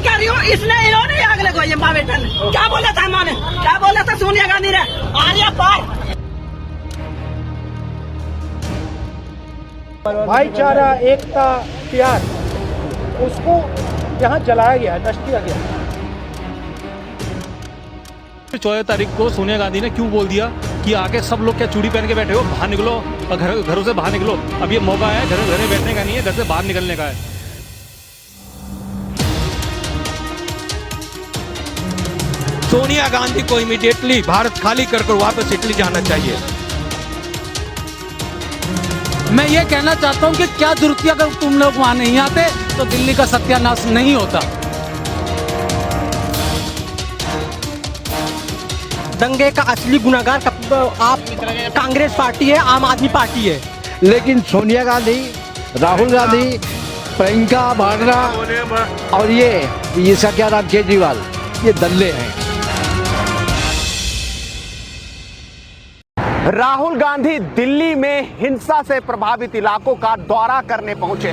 यही कह रही हूँ, इसने इन्होंने आग लगवाई है माँ बेटा ने। क्या बोला था माँ ने, क्या बोला था सोनिया गांधी ने, आर्या पार। भाईचारा, एकता, प्यार, उसको यहाँ जलाया गया, नष्ट किया गया। 14 तारीख को सोनिया गांधी ने क्यों बोल दिया कि आके सब लोग क्या चूड़ी पहन के बैठे हो, बाहर निकलो और घरों से बाहर निकलो। अब ये मौका है, घर बैठने का नहीं है, घर से बाहर निकलने का है। सोनिया गांधी को इमीडिएटली भारत खाली कर वापस इटली जाना चाहिए। मैं ये कहना चाहता हूँ कि क्या जरूरत थी, अगर तुम लोग वहां नहीं आते तो दिल्ली का सत्यानाश नहीं होता। दंगे का असली गुनाहगार आप कांग्रेस पार्टी है, आम आदमी पार्टी है। लेकिन सोनिया गांधी, राहुल गांधी, प्रियंका वाड्रा और ये इसका क्या नाम, केजरीवाल, ये दल्ले हैं। राहुल गांधी दिल्ली में हिंसा से प्रभावित इलाकों का दौरा करने पहुंचे,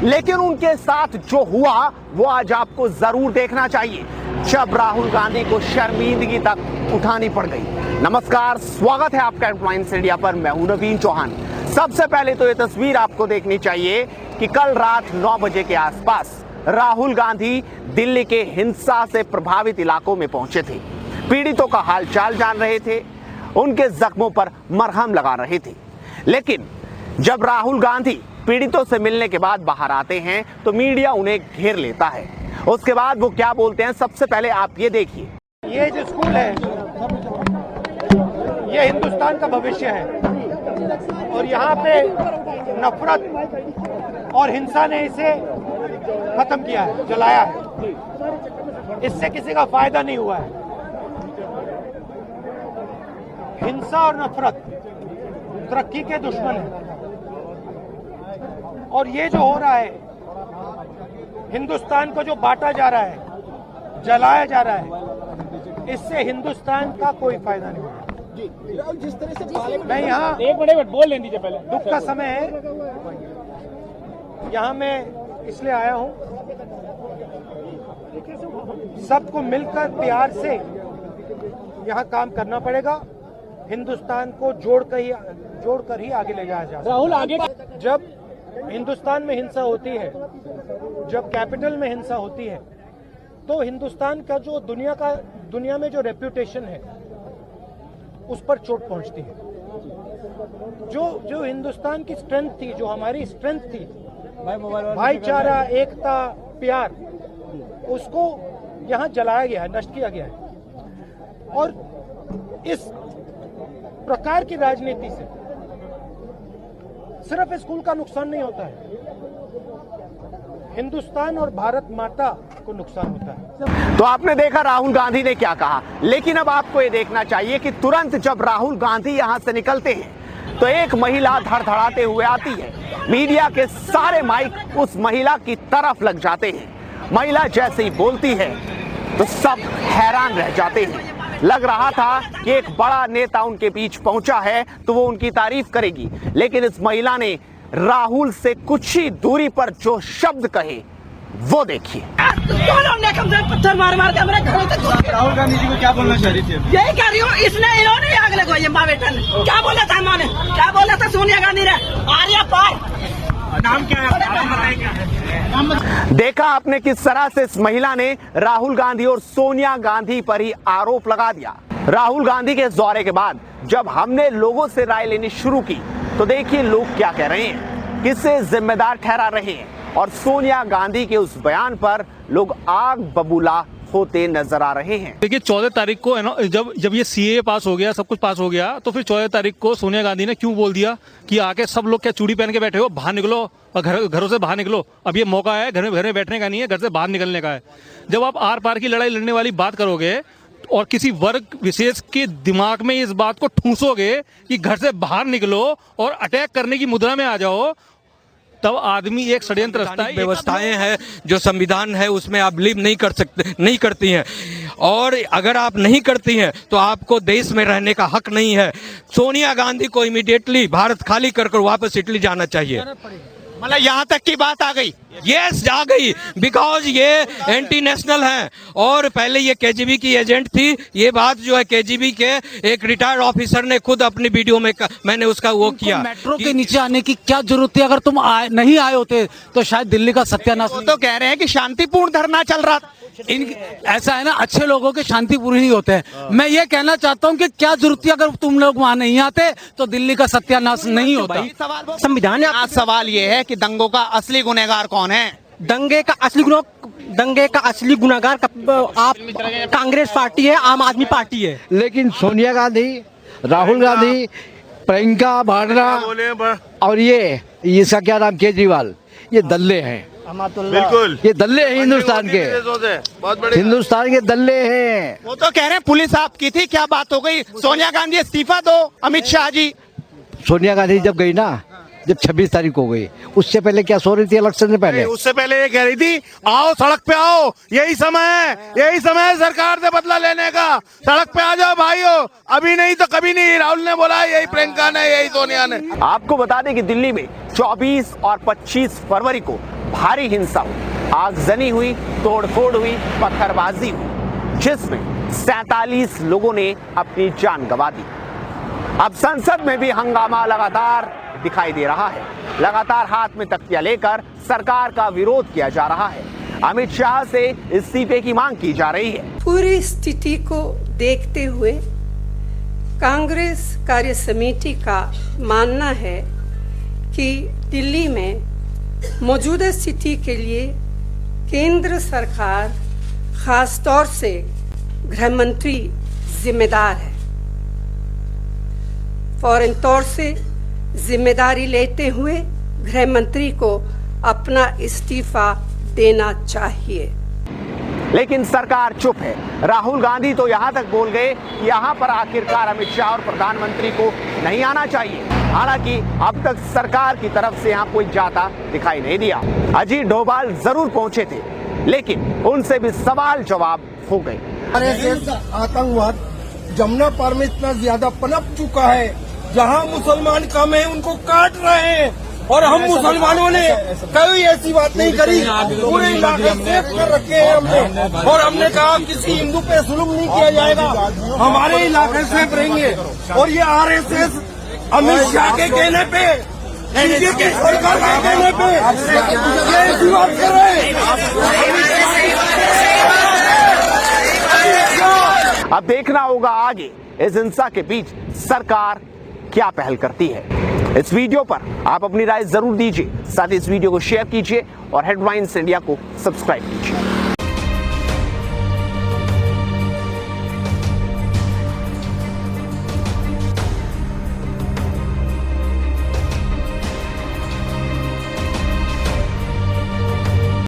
लेकिन उनके साथ जो हुआ वो आज आपको जरूर देखना चाहिए, जब राहुल गांधी को शर्मिंदगी तक उठानी पड़ गई। नमस्कार, स्वागत है आपका इन्फ्लुएंस इंडिया पर। मैं हूं नवीन चौहान। सबसे पहले तो ये तस्वीर आपको देखनी चाहिए कि कल रात 9 बजे के आसपास राहुल गांधी दिल्ली के हिंसा से प्रभावित इलाकों में पहुंचे थे। पीड़ितों का हालचाल जान रहे थे, उनके जख्मों पर मरहम लगा रहे थे। लेकिन जब राहुल गांधी पीड़ितों से मिलने के बाद बाहर आते हैं तो मीडिया उन्हें घेर लेता है। उसके बाद वो क्या बोलते हैं, सबसे पहले आप ये देखिए। ये जो स्कूल है, ये हिंदुस्तान का भविष्य है और यहाँ पे नफरत और हिंसा ने इसे खत्म किया है, जलाया है। इससे किसी का फायदा नहीं हुआ है। हिंसा और नफरत तरक्की के दुश्मन है और ये जो हो रहा है, हिंदुस्तान को जो बांटा जा रहा है, जलाया जा रहा है, इससे हिंदुस्तान का कोई फायदा नहीं होगा। जिस तरह से मैं यहाँ एक मिनट बोल लेने दीजिए, पहले दुख का समय है, यहाँ मैं इसलिए आया हूँ, सबको मिलकर प्यार से यहाँ काम करना पड़ेगा। हिंदुस्तान को जोड़कर ही आगे ले जाया जा। राहुल आगे, जब हिंदुस्तान में हिंसा होती है, जब कैपिटल में हिंसा होती है, तो हिंदुस्तान का जो दुनिया में जो रेप्यूटेशन है उस पर चोट पहुंचती है। जो हिंदुस्तान की स्ट्रेंथ थी, जो हमारी स्ट्रेंथ थी, भाईचारा, एकता, प्यार, उसको यहाँ जलाया गया है, नष्ट किया गया है। और इस प्रकार की राजनीति से सिर्फ स्कूल का नुकसान नहीं होता है, हिंदुस्तान और भारत माता को नुकसान होता है। तो आपने देखा राहुल गांधी ने क्या कहा, लेकिन अब आपको ये देखना चाहिए कि तुरंत जब राहुल गांधी यहां से निकलते हैं तो एक महिला धड़धड़ाते हुए आती है। मीडिया के सारे माइक उस महिला की तरफ लग जाते हैं। महिला जैसे ही बोलती है तो सब हैरान रह जाते हैं। लग रहा था कि एक बड़ा नेता उनके बीच पहुंचा है तो वो उनकी तारीफ करेगी, लेकिन इस महिला ने राहुल से कुछ ही दूरी पर जो शब्द कहे वो देखिए। पत्थर मार के हमारे घरों तक। राहुल गांधी जी को क्या बोलना चाह रही थी? यही कह रही हूँ, इसने इन्होंने आग लगवाई है माँ बेटा ने। क्या बोला था माँ ने, क्या बोला था सोनिया गांधी ने, आर्या पार। नाम क्या है? देखा आपने किस तरह से इस महिला ने राहुल गांधी और सोनिया गांधी पर ही आरोप लगा दिया। राहुल गांधी के इस दौरे के बाद जब हमने लोगों से राय लेनी शुरू की तो देखिए लोग क्या कह रहे हैं, किसे जिम्मेदार ठहरा रहे हैं, और सोनिया गांधी के उस बयान पर लोग आग बबूला होते नजर आ रहे हैं। देखिए 14 तारीख को जब ये सीए पास हो गया, सब कुछ पास हो गया, तो फिर 14 तारीख को सोनिया गांधी ने क्यों बोल दिया कि आके सब लोग क्या चूड़ी पहन के बैठे हो, बाहर निकलो और घरों से बाहर निकलो। अब ये मौका है, घर बैठने का नहीं है, घर से बाहर निकलने का है। जब आप आर पार की लड़ाई लड़ने वाली बात करोगे और किसी वर्ग विशेष के दिमाग में इस बात को ठूसोगे कि घर से बाहर निकलो और अटैक करने की मुद्रा में आ जाओ, तब आदमी एक षड्यंत्र रचता है। व्यवस्थाएं हैं, जो संविधान है उसमें आप बिलीव नहीं करती हैं, और अगर आप नहीं करती हैं तो आपको देश में रहने का हक नहीं है। सोनिया गांधी को इमीडिएटली भारत खाली कर वापस इटली जाना चाहिए। मतलब यहाँ तक की बात आ गई। यस, आ गई, बिकॉज ये एंटी नेशनल हैं और पहले ये केजीबी की एजेंट थी। ये बात जो है केजीबी के एक रिटायर्ड ऑफिसर ने खुद अपनी वीडियो में मैंने उसका वो किया। मेट्रो के नीचे आने की क्या जरूरत थी? अगर तुम नहीं आए होते तो शायद दिल्ली का सत्यानाश वो तो कह रहे हैं कि शांतिपूर्ण धरना चल रहा था। ऐसा है ना, अच्छे लोगों के शांतिपूर्ण ही होते हैं। मैं ये कहना चाहता हूँ कि क्या जरूरत थी? अगर तुम लोग वहाँ नहीं आते तो दिल्ली का सत्यानाश नहीं होता। संविधान आज सवाल ये है कि दंगों का असली गुनहगार कौन है? दंगे का असली गुनाहगार आप कांग्रेस पार्टी है, आम आदमी पार्टी है। लेकिन सोनिया गांधी, राहुल गांधी, प्रियंका वाड्रा और ये इसका क्या नाम, केजरीवाल, ये दल्ले हैं। बिल्कुल, ये दल्ले हैं हिंदुस्तान के, हिंदुस्तान के दल्ले हैं। वो तो कह रहे हैं पुलिस आपकी थी, क्या बात हो गई? सोनिया गांधी इस्तीफा दो, अमित शाह जी। सोनिया गांधी जब गई ना, जब 26 तारीख को गई, उससे पहले क्या सो रही थी इलेक्शन से पहले? उससे पहले ये कह रही थी आओ सड़क पे आओ, यही समय है सरकार से बदला लेने का, सड़क पे आ जाओ भाइयों, अभी नहीं तो कभी नहीं। राहुल ने बोला, यही प्रियंका ने, यही सोनिया ने। आपको बता दें कि दिल्ली में 24 और 25 फरवरी को भारी हिंसा हुई, आगजनी हुई, तोड़फोड़ हुई, पत्थरबाजी हुई, जिसमें 47 लोगों ने अपनी जान गंवा दी। अब संसद में भी हंगामा लगातार दिखाई दे रहा है। लगातार हाथ में तख्तियां लेकर सरकार का विरोध किया जा रहा है। अमित शाह से इस्तीफे की मांग की जा रही है। पूरी स्थिति को देखते हुए कांग्रेस कार्य समिति का मानना है कि दिल्ली में मौजूदा स्थिति के लिए केंद्र सरकार, खास तौर से गृह मंत्री जिम्मेदार है। फौरन तौर से जिम्मेदारी लेते हुए गृह मंत्री को अपना इस्तीफा देना चाहिए। लेकिन सरकार चुप है। राहुल गांधी तो यहां तक बोल गए कि यहां पर आखिरकार अमित शाह और प्रधानमंत्री को नहीं आना चाहिए। हालांकि अब तक सरकार की तरफ से यहां कोई जाता दिखाई नहीं दिया। अजीत डोभाल जरूर पहुंचे थे, लेकिन उनसे भी सवाल जवाब हो गए। आतंकवाद जमुना पार में इतना ज्यादा पनप चुका है, जहां मुसलमान कम है उनको काट रहे हैं, और हम मुसलमानों ने कोई ऐसी बात नहीं करी। पूरे इलाके सेफ कर रखे हैं हमने, और हमने कहा किसी हिंदू पे जुल्म नहीं किया जाएगा, हमारे इलाके सेफ रहेंगे। और ये आरएसएस अमित शाह के कहने पे, बीजेपी सरकार के कहने पे ये ऐसी बात कर रहे हैं। अब देखना होगा आगे इस हिंसा के बीच सरकार क्या पहल करती है। इस वीडियो पर आप अपनी राय जरूर दीजिए, साथ ही इस वीडियो को शेयर कीजिए और हेडलाइंस इंडिया को सब्सक्राइब कीजिए।